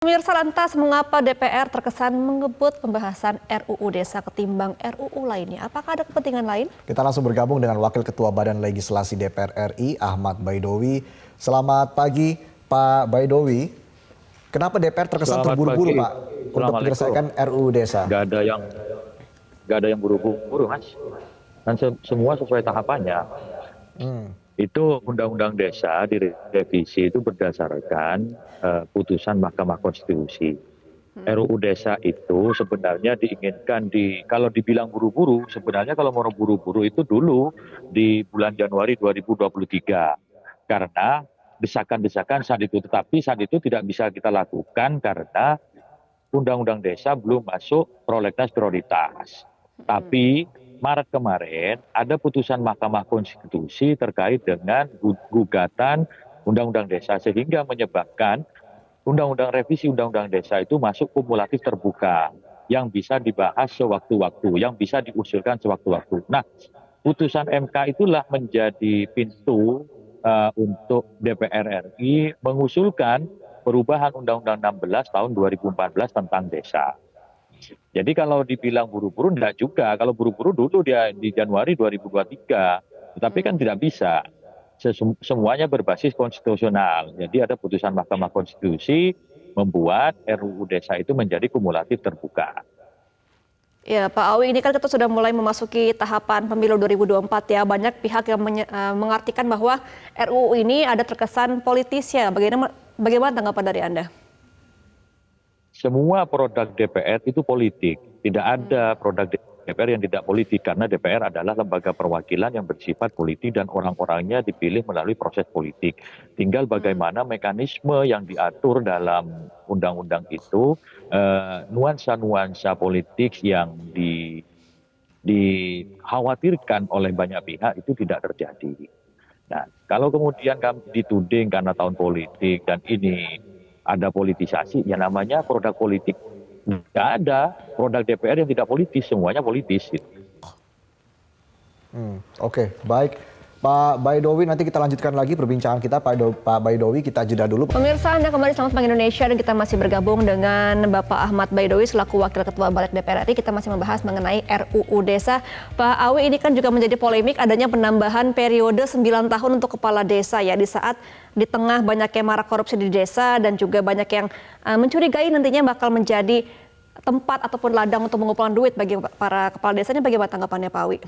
Pemirsa, lantas mengapa DPR terkesan mengebut pembahasan RUU Desa ketimbang RUU lainnya? Apakah ada kepentingan lain? Kita langsung bergabung dengan Wakil Ketua Badan Legislasi DPR RI, Ahmad Baidowi. Selamat pagi, Pak Baidowi. Kenapa DPR terkesan terburu-buru, Pak, untuk menyelesaikan RUU Desa? Gak ada yang buru-buru, Mas. Dan semua sesuai tahapannya. Itu Undang-Undang Desa direvisi itu berdasarkan putusan Mahkamah Konstitusi. RUU Desa itu sebenarnya diinginkan kalau dibilang buru-buru, sebenarnya kalau mau buru-buru itu dulu di bulan Januari 2023. Karena desakan-desakan saat itu, tetapi saat itu tidak bisa kita lakukan karena Undang-Undang Desa belum masuk prolegnas prioritas. Tapi Maret kemarin ada putusan Mahkamah Konstitusi terkait dengan gugatan Undang-Undang Desa sehingga menyebabkan revisi Undang-Undang Desa itu masuk kumulatif terbuka yang bisa dibahas sewaktu-waktu, yang bisa diusulkan sewaktu-waktu. Nah, putusan MK itulah menjadi pintu untuk DPR RI mengusulkan perubahan Undang-Undang 16 tahun 2014 tentang desa. Jadi kalau dibilang buru-buru enggak juga. Kalau buru-buru dulu dia di Januari 2023. Tetapi kan tidak bisa. Semuanya berbasis konstitusional. Jadi ada putusan Mahkamah Konstitusi membuat RUU Desa itu menjadi kumulatif terbuka. Ya, Pak Awi, ini kan kita sudah mulai memasuki tahapan pemilu 2024 ya. Banyak pihak yang mengartikan bahwa RUU ini ada terkesan politis ya. Bagaimana tanggapan dari Anda? Semua produk DPR itu politik. Tidak ada produk DPR yang tidak politik karena DPR adalah lembaga perwakilan yang bersifat politik dan orang-orangnya dipilih melalui proses politik. Tinggal bagaimana mekanisme yang diatur dalam undang-undang itu, nuansa-nuansa politik yang dikhawatirkan oleh banyak pihak itu tidak terjadi. Nah, kalau kemudian kami dituding karena tahun politik dan ini ada politisasi, ya namanya produk politik. Tidak ada produk DPR yang tidak politis, semuanya politis. Oke, baik. Pak Baidowi, nanti kita lanjutkan lagi perbincangan kita. Pak Baidowi, kita jeda dulu. Pemirsa, Anda kembali Selamat Pagi Indonesia dan kita masih bergabung dengan Bapak Ahmad Baidowi selaku Wakil Ketua Balik DPR RI. Kita masih membahas mengenai RUU Desa. Pak Awi, ini kan juga menjadi polemik adanya penambahan periode 9 tahun untuk kepala desa ya, di saat di tengah banyak yang marak korupsi di desa dan juga banyak yang mencurigai nantinya bakal menjadi tempat ataupun ladang untuk mengumpulkan duit bagi para kepala desa. Ini bagaimana tanggapannya, Pak Awi?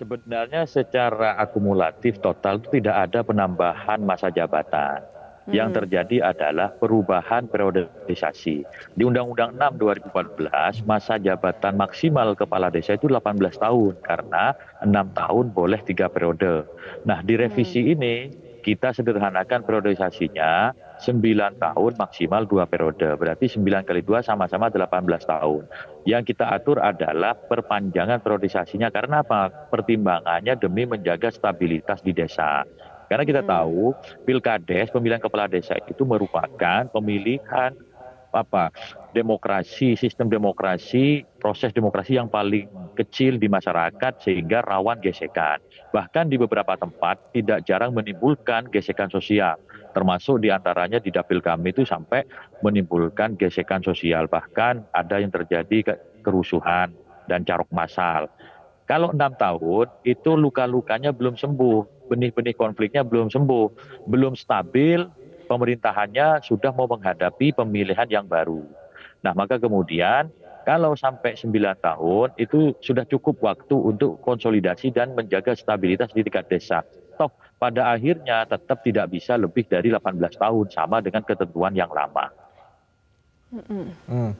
Sebenarnya secara akumulatif total itu tidak ada penambahan masa jabatan. Yang terjadi adalah perubahan periodisasi. Di Undang-Undang 6 2014, masa jabatan maksimal kepala desa itu 18 tahun karena 6 tahun boleh 3 periode. Nah, di revisi ini kita sederhanakan periodisasinya 9 tahun maksimal 2 periode. Berarti 9 kali 2 sama-sama 18 tahun. Yang kita atur adalah perpanjangan periodisasinya. Karena apa? Pertimbangannya demi menjaga stabilitas di desa. Karena kita tahu pilkades, pemilihan kepala desa itu merupakan pemilihan demokrasi, sistem demokrasi, proses demokrasi yang paling kecil di masyarakat sehingga rawan gesekan. Bahkan di beberapa tempat tidak jarang menimbulkan gesekan sosial, termasuk diantaranya di dapil kami itu sampai menimbulkan gesekan sosial. Bahkan ada yang terjadi kerusuhan dan carok massal. Kalau 6 tahun itu luka-lukanya belum sembuh, benih-benih konfliknya belum sembuh, belum stabil, pemerintahannya sudah mau menghadapi pemilihan yang baru. Nah, maka kemudian kalau sampai 9 tahun itu sudah cukup waktu untuk konsolidasi dan menjaga stabilitas di tingkat desa. Toh pada akhirnya tetap tidak bisa lebih dari 18 tahun sama dengan ketentuan yang lama.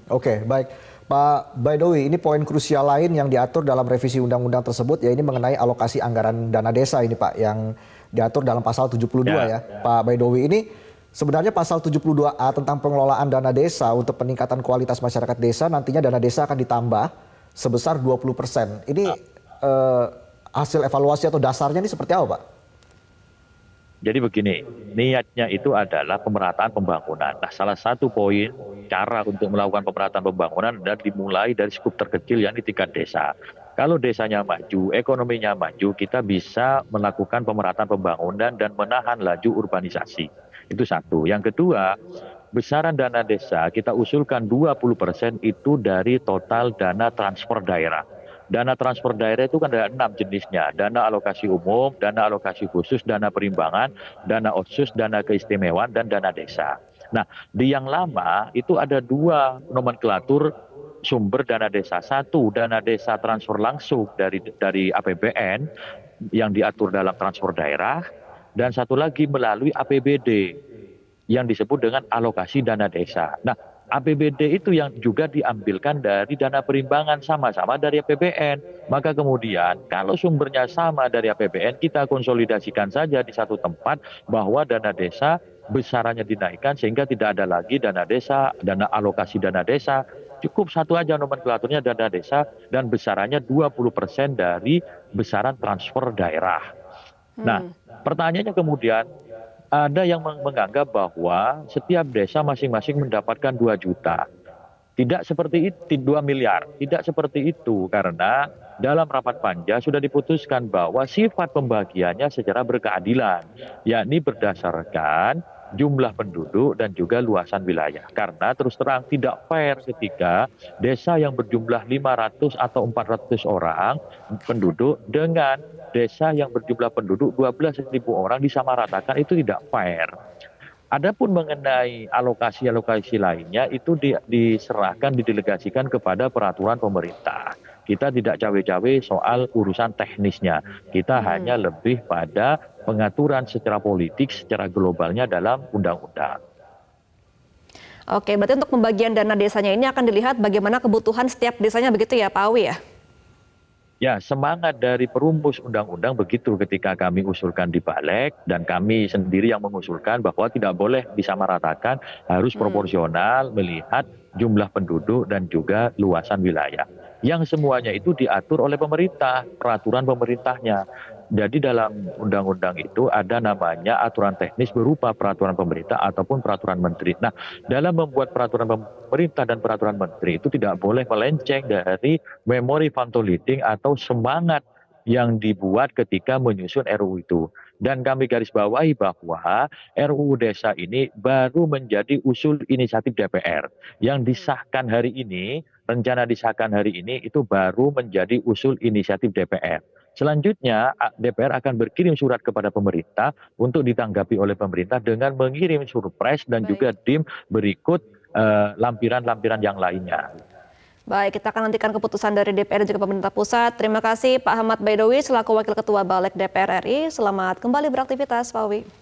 Oke, baik. Pak Baidowi, ini poin krusial lain yang diatur dalam revisi undang-undang tersebut, ya ini mengenai alokasi anggaran dana desa ini Pak, yang diatur dalam pasal 72 ya. Pak Baidowi, ini sebenarnya pasal 72A tentang pengelolaan dana desa untuk peningkatan kualitas masyarakat desa, nantinya dana desa akan ditambah sebesar 20%. Ini hasil evaluasi atau dasarnya ini seperti apa, Pak? Jadi begini, niatnya itu adalah pemerataan pembangunan. Nah, salah satu poin cara untuk melakukan pemerataan pembangunan adalah dimulai dari skup terkecil yang di tingkat desa. Kalau desanya maju, ekonominya maju, kita bisa melakukan pemerataan pembangunan dan menahan laju urbanisasi. Itu satu. Yang kedua, besaran dana desa kita usulkan 20% itu dari total dana transfer daerah. Dana transfer daerah itu kan ada 6 jenisnya, dana alokasi umum, dana alokasi khusus, dana perimbangan, dana otsus, dana keistimewaan, dan dana desa. Nah, di yang lama itu ada 2 nomenklatur sumber dana desa. Satu, dana desa transfer langsung dari APBN yang diatur dalam transfer daerah, dan satu lagi melalui APBD yang disebut dengan alokasi dana desa. Nah, APBD itu yang juga diambilkan dari dana perimbangan, sama-sama dari APBN. Maka kemudian kalau sumbernya sama dari APBN, kita konsolidasikan saja di satu tempat bahwa dana desa besarannya dinaikkan sehingga tidak ada lagi dana desa, dana alokasi dana desa. Cukup satu aja nomenklaturnya dana desa dan besarannya 20% dari besaran transfer daerah. Nah, pertanyaannya kemudian, ada yang menganggap bahwa setiap desa masing-masing mendapatkan 2 juta. Tidak seperti itu, 2 miliar. Tidak seperti itu, karena dalam rapat panja sudah diputuskan bahwa sifat pembagiannya secara berkeadilan, yakni berdasarkan jumlah penduduk dan juga luasan wilayah. Karena terus terang tidak fair ketika desa yang berjumlah 500 atau 400 orang penduduk dengan desa yang berjumlah penduduk 12.000 orang disamaratakan, itu tidak fair. Adapun mengenai alokasi-alokasi lainnya itu diserahkan, didelegasikan kepada peraturan pemerintah. Kita tidak cawe-cawe soal urusan teknisnya. Kita hanya lebih pada pengaturan secara politik, secara globalnya dalam undang-undang. Oke, berarti untuk pembagian dana desanya ini akan dilihat bagaimana kebutuhan setiap desanya begitu ya Pak Awi ya? Ya, semangat dari perumus undang-undang begitu ketika kami usulkan di Balik, dan kami sendiri yang mengusulkan bahwa tidak boleh disamaratakan, harus proporsional melihat jumlah penduduk dan juga luasan wilayah. Yang semuanya itu diatur oleh pemerintah, peraturan pemerintahnya. Jadi dalam undang-undang itu ada namanya aturan teknis berupa peraturan pemerintah ataupun peraturan menteri. Nah, dalam membuat peraturan pemerintah dan peraturan menteri itu tidak boleh melenceng dari memori fantoliting atau semangat yang dibuat ketika menyusun RUU itu. Dan kami garis bawahi bahwa RUU Desa ini baru menjadi usul inisiatif DPR. Yang disahkan hari ini, rencana disahkan hari ini itu baru menjadi usul inisiatif DPR. Selanjutnya DPR akan berkirim surat kepada pemerintah untuk ditanggapi oleh pemerintah dengan mengirim surprise dan juga DIM berikut lampiran-lampiran yang lainnya. Baik, kita akan nantikan keputusan dari DPR dan juga pemerintah pusat. Terima kasih Pak Ahmad Baidowi selaku Wakil Ketua Balik DPR RI. Selamat kembali beraktivitas Pak Awi.